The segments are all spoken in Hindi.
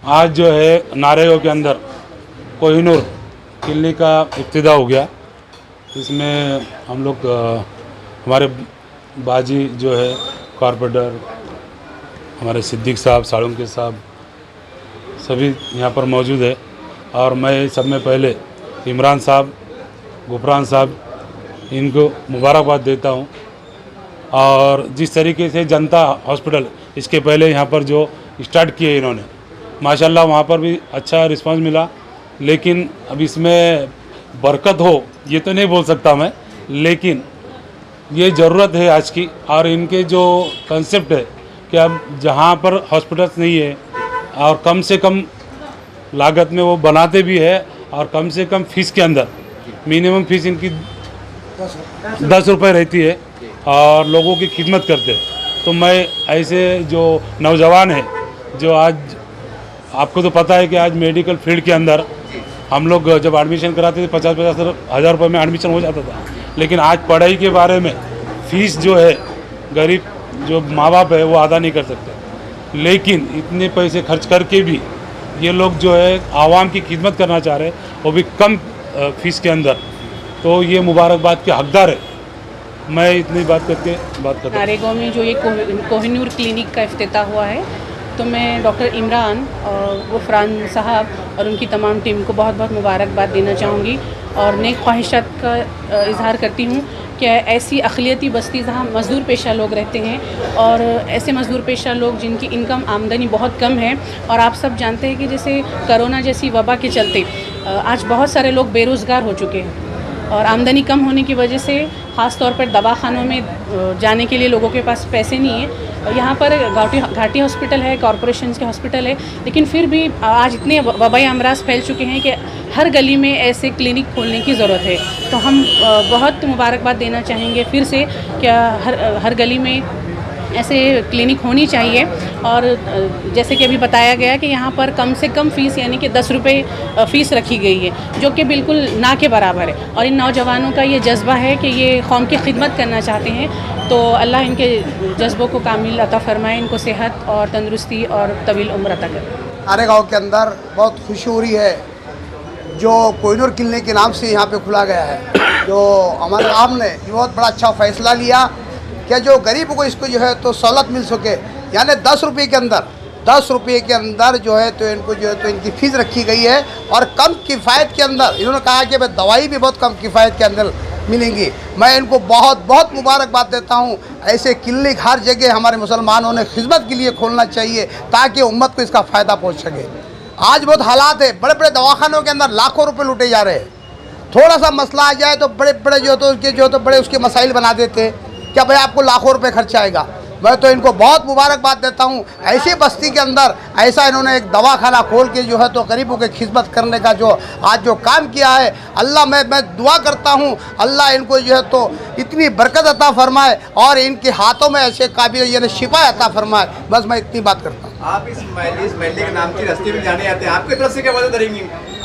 आज जो है नारेगांव के अंदर कोहिनूर किले का इब्तिदा हो गया। इसमें हम लोग हमारे बाजी जो है कॉरपोरेटर हमारे सिद्दीक साहब, साळुंके साहब सभी यहाँ पर मौजूद है। और मैं सब में पहले इमरान साहब, गुफरान साहब इनको मुबारकबाद देता हूँ। और जिस तरीके से जनता हॉस्पिटल इसके पहले यहाँ पर जो स्टार्ट किए इन्होंने, माशाल्लाह वहाँ पर भी अच्छा रिस्पांस मिला। लेकिन अब इसमें बरकत हो ये तो नहीं बोल सकता मैं, लेकिन ये ज़रूरत है आज की। और इनके जो कंसेप्ट है कि अब जहाँ पर हॉस्पिटल्स नहीं है और कम से कम लागत में वो बनाते भी है और कम से कम फ़ीस के अंदर मिनिमम फ़ीस इनकी 10 रुपये रहती है और लोगों की खिदमत करते हैं। तो मैं ऐसे जो नौजवान हैं जो आज आपको तो पता है कि आज मेडिकल फील्ड के अंदर हम लोग जब एडमिशन कराते थे 50-50 हज़ार रुपये में एडमिशन हो जाता था। लेकिन आज पढ़ाई के बारे में फ़ीस जो है गरीब जो माँ बाप है वो अदा नहीं कर सकते। लेकिन इतने पैसे खर्च करके भी ये लोग जो है आवाम की खिदमत करना चाह रहे हैं, वो भी कम फ़ीस के अंदर। तो ये मुबारकबाद के हकदार है। मैं इतनी बात करके बात करता हूँ। नारेगांव में जो ये कोहिनूर क्लिनिक का इफ्तिताह हुआ है, तो मैं डॉक्टर इमरान और गुफरान साहब और उनकी तमाम टीम को बहुत बहुत मुबारकबाद देना चाहूँगी और नेक ख्वाहिशात का इजहार करती हूँ कि ऐसी अक़लियती बस्ती जहाँ मज़दूर पेशा लोग रहते हैं और ऐसे मज़दूर पेशा लोग जिनकी इनकम आमदनी बहुत कम है। और आप सब जानते हैं कि जैसे कोरोना जैसी वबा के चलते आज बहुत सारे लोग बेरोज़गार हो चुके हैं और आमदनी कम होने की वजह से ख़ास तौर पर दवाखानों में जाने के लिए लोगों के पास पैसे नहीं है। यहाँ पर घाटी हॉस्पिटल है, कॉरपोरेशन के हॉस्पिटल है, लेकिन फिर भी आज इतने वबाई अमराज फैल चुके हैं कि हर गली में ऐसे क्लिनिक खोलने की ज़रूरत है। तो हम बहुत मुबारकबाद देना चाहेंगे फिर से कि हर गली में ऐसे क्लिनिक होनी चाहिए। और जैसे कि अभी बताया गया कि यहाँ पर कम से कम फ़ीस यानी कि 10 रुपये फ़ीस रखी गई है, जो कि बिल्कुल ना के बराबर है। और इन नौजवानों का ये जज्बा है कि ये कौम की खिदमत करना चाहते हैं। तो अल्लाह इनके जज्बों को कामिल अता फ़रमाए, इनको सेहत और तंदुरुस्ती और तवील उम्र अता करे। नारेगांव के अंदर बहुत खुशी हो रही है जो कोहिनूर किले के नाम से यहाँ पे खुला गया है। जो हमारे आम ने ये बहुत बड़ा अच्छा फ़ैसला लिया कि जो गरीब को इसको जो है तो सहूलत मिल सके, यानी 10 रुपये के अंदर जो है तो इनको जो है तो इनकी फ़ीस रखी गई है। और कम किफ़ायत के अंदर इन्होंने कहा कि भाई दवाई भी बहुत कम किफ़ायत के अंदर मिलेंगी। मैं इनको बहुत बहुत मुबारकबाद देता हूँ। ऐसे क्लिनिक हर जगह हमारे मुसलमानों ने खिदमत के लिए खोलना चाहिए ताकि उम्मत को इसका फ़ायदा पहुँच सके। आज बहुत हालात है, बड़े बड़े दवाखानों के अंदर लाखों रुपये लूटे जा रहे हैं। थोड़ा सा मसला आ जाए तो बड़े बड़े जो तो बड़े उसके मसाइल बना देते हैं, क्या भाई आपको लाखों रुपए खर्चा आएगा। मैं तो इनको बहुत मुबारकबाद देता हूँ। ऐसी बस्ती के अंदर ऐसा इन्होंने एक दवाखाना खोल के जो है तो गरीबों की खिदमत करने का जो आज जो काम किया है, अल्लाह मैं दुआ करता हूँ अल्लाह इनको जो है तो इतनी बरकत अता फरमाए और इनके हाथों में ऐसे काबिल यानी शिफा अता फरमाए। बस मैं इतनी बात करता हूँ। आप इस महल्ले के नाम की रस्ते में जाने आते हैं, आपकी तरफ से क्या मदद करेंगी?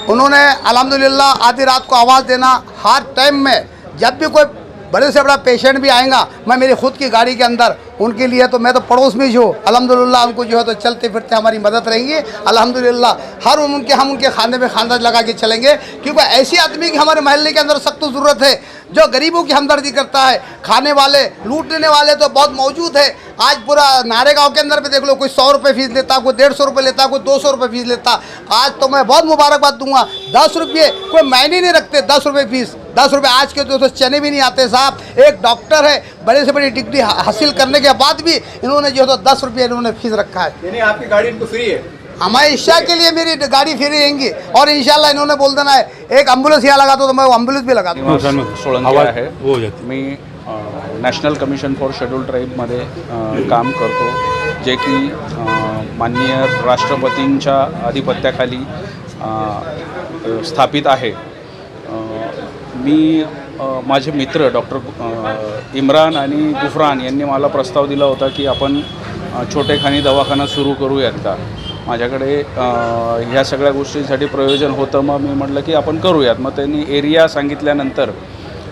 उन्होंने अल्हम्दुलिल्लाह आधी रात को आवाज़ देना, हर टाइम में जब भी कोई बड़े से बड़ा पेशेंट भी आएगा, मैं मेरी खुद की गाड़ी के अंदर उनके लिए तो मैं तो पड़ोस में जो अल्हम्दुलिल्लाह उनको जो है तो चलते फिरते हमारी मदद रहेंगी अल्हम्दुलिल्लाह। हर हम उनके खाने में खाना लगा के चलेंगे, क्योंकि ऐसे आदमी की हमारे महल्ले के अंदर सख्त ज़रूरत है जो गरीबों की हमदर्दी करता है। खाने वाले लूटने वाले तो बहुत मौजूद है। आज पूरा नारेगांव के अंदर भी देख लो, कोई 100 रुपये फ़ीस लेता, कोई 150 रुपये लेता, कोई 200 रुपये फ़ीस लेता। आज तो मैं बहुत मुबारकबाद दूंगा, 10 रुपये कोई मायने नहीं रखते। 10 रुपये फ़ीस, 10 रुपये आज के तो चने भी नहीं आते साहब। एक डॉक्टर है, बड़े से बड़ी डिग्री हासिल करने के बाद भी इन्होंने जो है तो 10 रुपये इन्होंने फ़ीस रखा है। यानी आपकी गाड़ी इनको फ्री है? हमारे इशा के लिए मेरी गाड़ी फ्री रहेंगी और इंशाल्लाह इन्होंने बोल देना है एक एम्बुलेंस यहाँ लगा दो तो मैं वो एम्बुलेंस भी लगा दूँ। सोळंके आहे, मी नॅशनल कमिशन फॉर शेड्यूल ट्राईबमध्ये काम करतो, जे की माननीय राष्ट्रपतींच्या आधिपत्याखाली स्थापित आहे। मी माझे मित्र डॉक्टर इम्रान आणि गुफरान यांनी मला प्रस्ताव दिला होता की आपण छोटेखानी दवाखाना सुरू करूयात का। माझ्याकडे ह्या सगळ्या गोष्टींसाठी प्रयोजन होतं, मग मी म्हटलं की आपण करूयात। मग त्यांनी एरिया सांगितल्यानंतर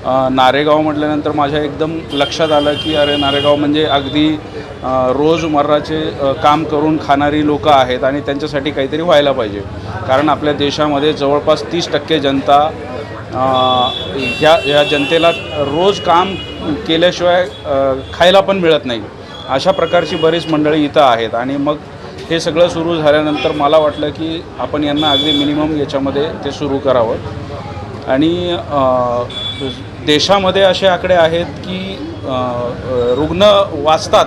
नारेगाव म्हटल्यानंतर माझ्या एकदम लक्षात आलं की अरे नारेगाव म्हणजे अगदी रोजमर्राचे काम करून खाणारी लोकं आहेत आणि त्यांच्यासाठी काहीतरी व्हायला पाहिजे. कारण आपल्या देशामध्ये जवळपास 30% जनता ह्या जनतेला रोज काम केल्याशिवाय खायला पण मिळत नाही. अशा प्रकारची बरीच मंडळी इथं आहेत आणि मग हे सगळं सुरू झाल्यानंतर मला वाटलं की आपण यांना अगदी मिनिमम याच्यामध्ये ते सुरू करावं. आणि देशामध्ये असे आकडे आहेत की रुग्ण वाचतात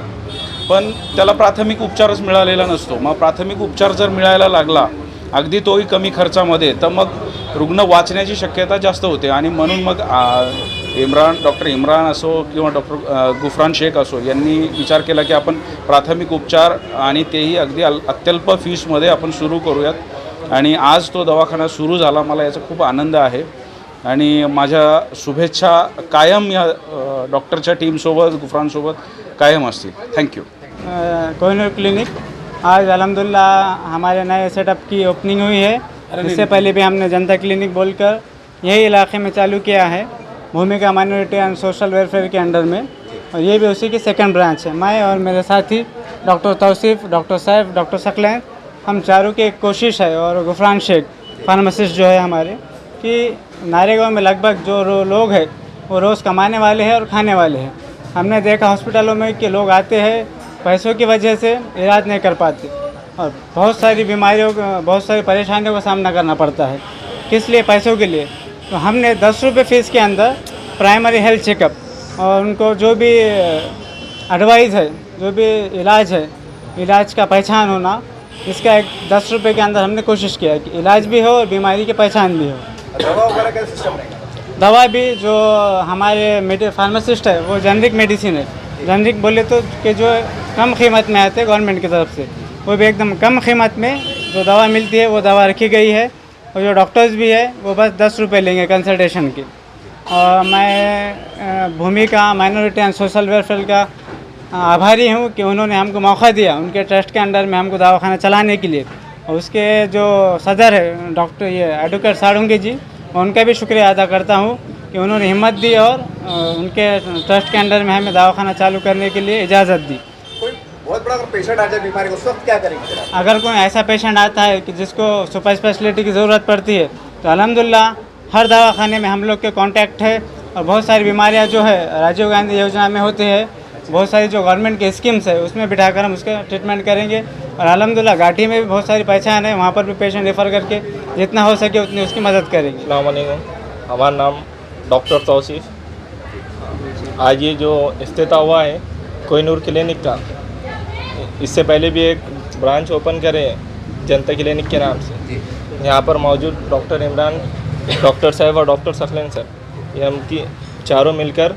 पण त्याला प्राथमिक उपचारच मिळालेला नसतो. मग प्राथमिक उपचार जर मिळायला लागला अगदी तोही कमी खर्चामध्ये तर मग रुग्ण वाचण्याची शक्यता जास्त होते. आणि म्हणून मग डॉक्टर इम्रान असो किंवा डॉक्टर गुफरान शेख असो यांनी विचार केला की आपण प्राथमिक उपचार आणि तेही अगदी अत्यल्प फीसमध्ये आपण सुरू करूयात. आणि आज तो दवाखाना सुरू झाला. मला याचा खूप आनंद आहे आणि माझ्या शुभेच्छा कायम या डॉक्टरच्या टीमसोबत गुफरानसोबत कायम असतील. थँक्यू. कोहिनूर क्लिनिक आज अल्हम्दुलिल्लाह हमारे नए सेटअप की ओपनिंग हुई है. इससे पहले भी हमने जनता क्लिनिक बोलकर यही इलाके में चालू किया है, भूमिका माइनॉरिटी एंड सोशल वेलफेयर के अंडर में, और ये भी उसी की सेकंड ब्रांच है. मैं और मेरे साथी doctor Tauseef, doctor Saif, doctor Saqlain, हम चारों की एक कोशिश है, और गुफरान शेख फार्मासिस्ट जो है हमारे, कि नारेगांव में लगभग जो लोग हैं वो रोज़ कमाने वाले हैं और खाने वाले हैं. हमने देखा हॉस्पिटलों में कि लोग आते हैं पैसों की वजह से इलाज नहीं कर पाते और बहुत सारी बीमारियों बहुत सारी परेशानियों का सामना करना पड़ता है. किस लिए? पैसों के लिए. तो हमने 10 रुपये फ़ीस के अंदर प्राइमरी हेल्थ चेकअप और उनको जो भी एडवाइस है, जो भी इलाज है, इलाज का पहचान होना, इसका एक 10 रुपये के अंदर हमने कोशिश किया कि इलाज भी हो और बीमारी की पहचान भी हो. दवा वगैरह का सिस्टम रहेगा? दवा भी जो हमारे फार्मासिस्ट है वो जेनरिक मेडिसिन है. जेनरिक बोले तो कि जो कम कीमत में आते हैं गवर्नमेंट की तरफ से, वो भी एकदम कम कीमत में जो दवा मिलती है वो दवा रखी गई है. और जो डॉक्टर्स भी है वो बस 10 रुपये लेंगे कंसल्टेशन की. और मैं भूमिका माइनॉरिटी एंड सोशल वेलफेयर का आभारी हूँ कि उन्होंने हमको मौका दिया उनके ट्रस्ट के अंडर में हमको दवाखाना चलाने के लिए. और उसके जो सदर है डॉक्टर एडवोकेट साड़ुंगी जी, उनका भी शुक्रिया अदा करता हूँ कि उन्होंने हिम्मत दी और उनके ट्रस्ट के अंडर में हमें दवाखाना चालू करने के लिए इजाज़त दी. कोई बहुत बड़ा पेशेंट आ जाए बीमारी, उस वक्त क्या करेंगे फिर आप? अगर कोई ऐसा पेशेंट आता है कि जिसको सुपर स्पेशलिटी की ज़रूरत पड़ती है तो अल्हम्दुलिल्लाह हर दवाखाने में हम लोग के कांटेक्ट है. और बहुत सारी बीमारियां जो है राजीव गांधी योजना में होती है, बहुत सारी जो गवर्नमेंट की स्कीम्स है उसमें बिठाकर हम उसका ट्रीटमेंट करेंगे. और अल्हम्दुलिल्लाह घाटी में भी बहुत सारी पहचान है, वहाँ पर भी पेशेंट रेफ़र करके जितना हो सके उतनी उसकी मदद करेंगे. अस्सलाम वालेकुम. हमारा नाम डॉक्टर तौसीफ. आज ये जो इफ्तिताह हुआ है कोहिनूर क्लिनिक का, इससे पहले भी एक ब्रांच ओपन करे जनता क्लिनिक के नाम से. यहाँ पर मौजूद डॉक्टर इमरान, डॉक्टर साहब और डॉक्टर सकलैन सर, ये हम चारों मिलकर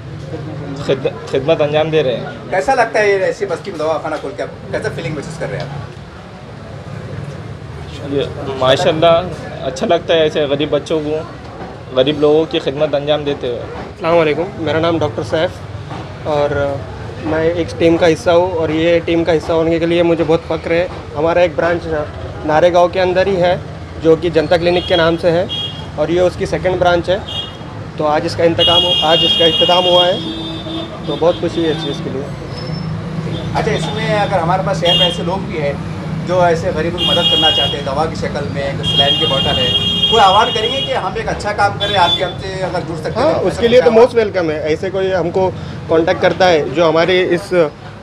खिदमत अंजाम दे रहे हैं. कैसा लगता है ये ऐसी बस्ती में दवाखाना खोल के आप कैसा फीलिंग महसूस कर रहे हैं आप? ये माशाल्लाह अच्छा लगता है ऐसे गरीब बच्चों को, गरीब लोगों की खिदमत अंजाम देते हुए. अस्सलाम वालेकुम. मेरा नाम डॉक्टर सैफ और मैं एक टीम का हिस्सा हूँ और ये टीम का हिस्सा होने के लिए मुझे बहुत फ़ख्र है. हमारा एक ब्रांच नारेगांव के अंदर ही है जो कि जनता क्लिनिक के नाम से है और ये उसकी सेकंड ब्रांच है. तो आज इसका इख्तिताम हुआ है तो बहुत खुशी है इस चीज़ के लिए. अच्छा, इसमें अगर हमारे पास शहर में ऐसे लोग भी हैं जो ऐसे गरीबों की मदद करना चाहते हैं, दवा की शक्ल में, सलाइन की बोतल है, कोई आह्वान करेंगे कि हम एक अच्छा काम करें, आप भी हमसे अगर जुड़ सकते हैं? हाँ, उसके लिए तो मोस्ट वेलकम है. ऐसे कोई हमको कांटेक्ट करता है जो हमारे इस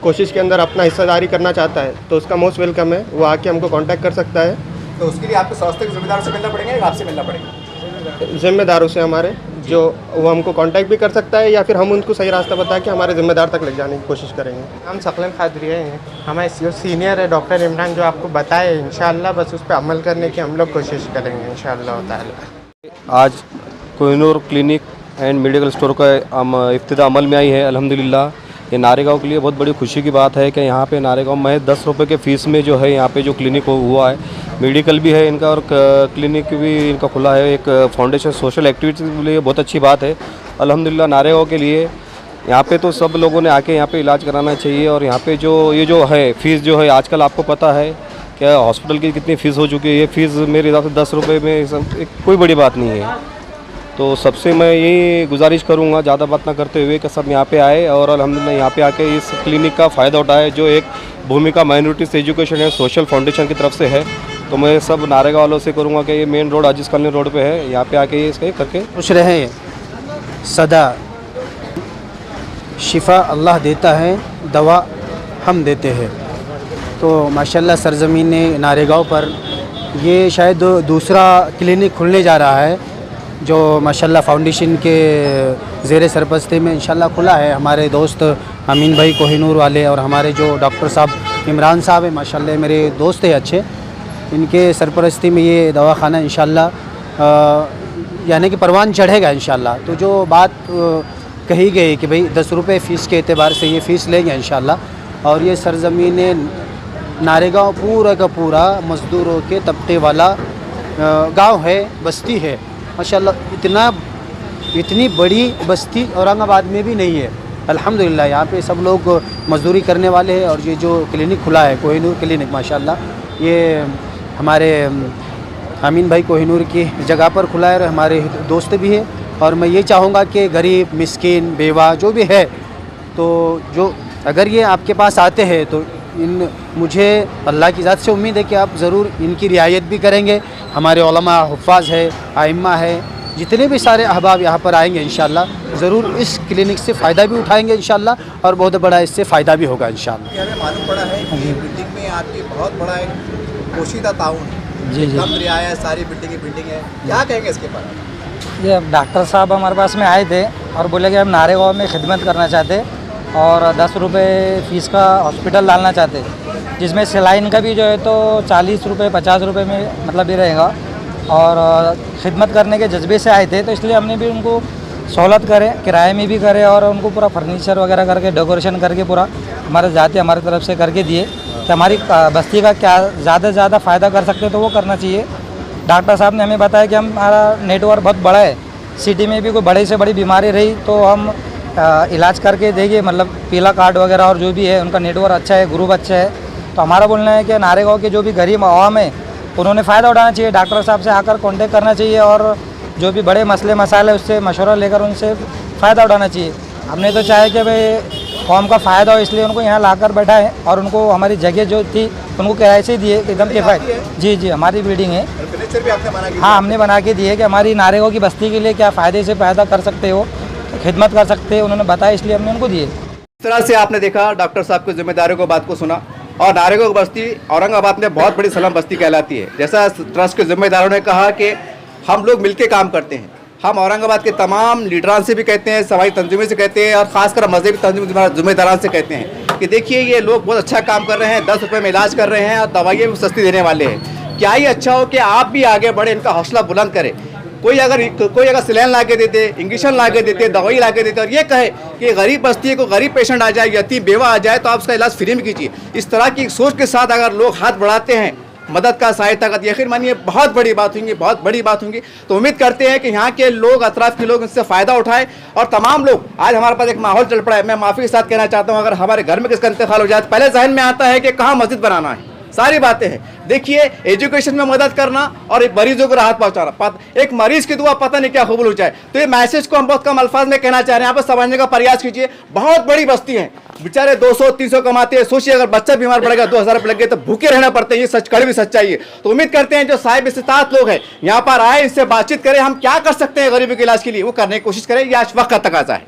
कोशिश के अंदर अपना हिस्सेदारी करना चाहता है तो उसका मोस्ट वेलकम है. वो आके हमको कांटेक्ट कर सकता है. तो उसके लिए आपको स्वास्थ्य के जिम्मेदारों से मिलना पड़ेगा या आपसे मिलना पड़ेगा? जिम्मेदारों से हमारे जो वो हमको कांटेक्ट भी कर सकता है या फिर हम उनको सही रास्ता बता के हमारे जिम्मेदार तक ले जाने की कोशिश करेंगे. हम सकलैन खादरिया हैं. हमारे जो सीनियर है डॉक्टर इमरान जो आपको बताए, इंशाअल्लाह बस उस पर अमल करने की हम लोग कोशिश करेंगे इंशाअल्लाह ताला. आज Kohinoor clinic and medical store का इफ्तिताह अमल में आई है अल्हम्दुलिल्लाह. ये नारेगांव के लिए बहुत बड़ी खुशी की बात है कि यहाँ पे नारेगांव में 10 रुपये के फ़ीस में जो है यहाँ पे जो क्लिनिक हुआ है, मेडिकल भी है इनका और क्लिनिक भी इनका खुला है. एक फाउंडेशन सोशल एक्टिविटी के लिए बहुत अच्छी बात है अल्हम्दुलिल्लाह. नारेगांव के लिए यहाँ पे तो सब लोगों ने आके यहाँ पे इलाज कराना चाहिए. और यहाँ पे जो ये जो है फ़ीस जो है आजकल आपको पता है कि हॉस्पिटल की कितनी फ़ीस हो चुकी है. ये फ़ीस मेरे हिसाब से 10 रुपये में कोई बड़ी बात नहीं है. तो सबसे मैं यही गुजारिश करूँगा ज़्यादा बात ना करते हुए कि सब यहाँ पे आए और अल्हम्दुलिल्लाह यहाँ पे आके इस क्लिनिक का फ़ायदा उठाए, जो एक भूमिका माइनॉरिटीज़ एजुकेशन है सोशल फाउंडेशन की तरफ से है। तो मैं सब नारेगा वालों से करूँगा कि ये मेन रोड आजिज़ कॉलोनी रोड पे है, यहाँ पे आके इसके करके खुश रहे सदा। शिफा अल्लाह देता है, दवा हम देते हैं। तो माशाल्लाह सरज़मीन नारेगांव पर ये शायद दूसरा क्लिनिक खुलने जा रहा है, जो माशाल्लाह फाउंडेशन के ज़ेर सरपरस्ती में इंशाल्लाह खुला है। हमारे दोस्त अमीन भाई कोहिनूर वाले और हमारे जो डॉक्टर साहब इमरान साहब हैं, माशाल्लाह मेरे दोस्त हैं अच्छे, इनके सरपरस्ती में ये दवाखाना इंशाल्लाह यानी कि परवान चढ़ेगा इंशाल्लाह। तो जो बात कही गई कि भाई 10 रुपये फ़ीस के एतबार से ये फ़ीस लेंगे इंशाल्लाह। और ये सरज़मीन नारेगांव पूरा का पूरा मज़दूरों के तबके वाला गांव है, बस्ती है माशाल्लाह। इतनी बड़ी बस्ती औरंगाबाद में भी नहीं है अल्हम्दुलिल्लाह। यहाँ पे सब लोग मज़दूरी करने वाले हैं। और ये जो क्लिनिक खुला है कोहिनूर क्लिनिक, माशाल्लाह ये हमारे अमीन भाई कोहिनूर की जगह पर खुला है और हमारे दोस्त भी है। और मैं ये चाहूँगा कि गरीब मिस्किन बेवा जो भी है, तो जो अगर ये आपके पास आते हैं तो मुझे अल्लाह की ज़ात से उम्मीद है कि आप ज़रूर इनकी रियायत भी करेंगे। हमारे उलमा हुफ़ाज़ है, आइम्मा है, जितने भी सारे अहबाब यहाँ पर आएंगे इंशाल्लाह ज़रूर इस क्लिनिक से फ़ायदा भी उठाएंगे इंशाल्लाह, और बहुत बड़ा इससे फ़ायदा भी होगा इंशाल्लाह। हमें मालूम पड़ा है कि बिल्डिंग में आपकी बहुत बड़ा एक पोशीदा ताउन है, जी। कम रियाया है, सारी बिल्डिंग है, क्या कहेंगे इसके बारे में? ये डॉक्टर साहब हमारे पास में आए थे और बोले कि हम नारेगांव में खिदमत करना चाहते और 10 रुपये फ़ीस का हॉस्पिटल डालना चाहते, जिसमें सिलाइन का भी जो है तो 40 रुपये 50 रुपये में मतलब ये रहेगा। और ख़िदमत करने के जज्बे से आए थे, तो इसलिए हमने भी उनको सहूलत करे, किराए में भी करे और उनको पूरा फर्नीचर वगैरह करके डेकोरेशन करके पूरा हमारी तरफ से करके दिए कि हमारी बस्ती का क्या ज़्यादा से ज़्यादा फ़ायदा कर सकते तो वो करना चाहिए। डॉक्टर साहब ने हमें बताया कि हमारा नेटवर्क बहुत बड़ा है, सिटी में भी कोई बड़ी से बड़ी बीमारी रही तो हम इलाज करके देंगे, मतलब पीला कार्ड वगैरह और जो भी है उनका नेटवर्क अच्छा है, ग्रुप अच्छा है। तो हमारा बोलना है कि नारेगांव के जो भी गरीब आवाम है उन्होंने फ़ायदा उठाना चाहिए, डॉक्टर साहब से आकर कांटेक्ट करना चाहिए और जो भी बड़े मसले मसाले उससे मशवरा लेकर उनसे फ़ायदा उठाना चाहिए। हमने तो चाहे कि भाई कौम का फ़ायदा हो, इसलिए उनको यहाँ लाकर बैठाएं और उनको हमारी जगह जो थी उनको किराए से दिए एकदम किफ़ायत। जी जी, हमारी बिल्डिंग है। हाँ, हमने बना के दिए कि हमारी नारेगांव की बस्ती के लिए क्या फ़ायदे से पैदा कर सकते हो, खिदमत कर सकते हैं, उन्होंने बताया, इसलिए हमने उनको दिए। इस तरह से आपने देखा डॉक्टर साहब की जिम्मेदारियों को बात को सुना। और नारेगांव बस्ती औरंगाबाद में बहुत बड़ी सलाम बस्ती कहलाती है। जैसा ट्रस्ट के जिम्मेदारों ने कहा कि हम लोग मिलकर काम करते हैं, हम औरंगाबाद के तमाम लीडरान से भी कहते हैं, समाजी तंजीमों से कहते हैं और ख़ासकर मजहबी तंजीम जिम्मेदारान से कहते हैं कि देखिए ये लोग बहुत अच्छा काम कर रहे हैं, 10 रुपये में इलाज कर रहे हैं और दवाइयाँ भी सस्ती देने वाले हैं। क्या ही अच्छा हो कि आप भी आगे बढ़े, इनका हौसला बुलंद करें। कोई अगर सिलेन ला के देते, इंजेक्शन ला के देते, दवाई ला के देते और ये कहे कि गरीब बस्ती को गरीब पेशेंट आ जाए, यतीम बेवा आ जाए तो आप उसका इलाज फ्री में कीजिए, इस तरह की सोच के साथ अगर लोग हाथ बढ़ाते हैं मदद का, सहायता का, यकीन मानिए बहुत बड़ी बात होंगी, बहुत बड़ी बात होंगी। तो उम्मीद करते हैं कि यहाँ के लोग, अतराफ के लोग इससे फ़ायदा उठाएं और तमाम लोग। आज हमारे पास एक माहौल चल पड़ा है, मैं माफ़ी के साथ कहना चाहता हूँ, अगर हमारे घर में किसका इंतकाल हो जाए पहले जहन में आता है कि कहाँ मस्जिद बनाना है, सारी बातें हैं। देखिए एजुकेशन में मदद करना और एक मरीजों को राहत पहुंचाना, एक मरीज की दुआ पता नहीं क्या कबूल हो जाए। तो ये मैसेज को हम बहुत कम अल्फाज में कहना चाह रहे हैं, यहाँ पर समझने का प्रयास कीजिए। बहुत बड़ी बस्ती है, बेचारे 200-300 कमाते हैं, सोचिए अगर बच्चा बीमार पड़ेगा 2000 रुपये लग गए तो भूखे रहना पड़ते हैं, ये सच कड़वी सच्चाई है। तो उम्मीद करते हैं जो साहिब इस्तात लोग हैं यहाँ पर आए, इससे बातचीत करें, हम क्या कर सकते हैं गरीबों के इलाज के लिए, वो करने की कोशिश करें, ये आज वक्त का तकाजा है।